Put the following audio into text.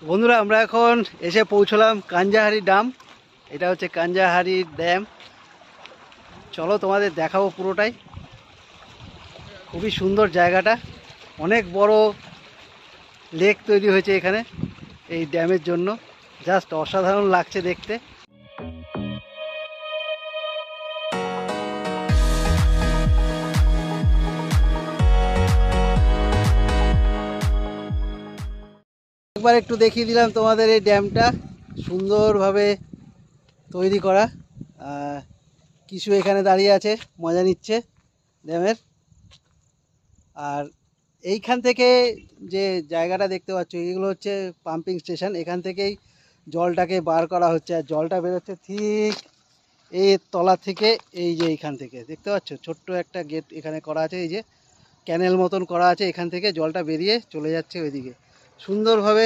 বন্ধুরা আমরা এখন এসে পৌঁছলাম কাঞ্জাহারি ড্যাম। এটা হচ্ছে কাঞ্জাহারি ড্যাম। চলো তোমাদের দেখাবো পুরোটাই। খুবই সুন্দর জায়গাটা, অনেক বড় লেক তৈরি হয়েছে এখানে এই ড্যামের জন্য। জাস্ট অসাধারণ লাগছে দেখতে। একবার একটু দেখিয়ে দিলাম তোমাদের এই ড্যামটা সুন্দরভাবে তৈরি করা। কিছু এখানে দাঁড়িয়ে আছে, মজা নিচ্ছে ড্যামের। আর এইখান থেকে যে জায়গাটা দেখতে পাচ্ছ এগুলো হচ্ছে পাম্পিং স্টেশন। এখান থেকেই জলটাকে বার করা হচ্ছে, আর জলটা বেরোচ্ছে ঠিক এই তলা থেকে। এই যে এইখান থেকে দেখতে পাচ্ছ ছোট্ট একটা গেট এখানে করা আছে, এই যে ক্যানেল মতন করা আছে, এখান থেকে জলটা বেরিয়ে চলে যাচ্ছে ওইদিকে সুন্দরভাবে।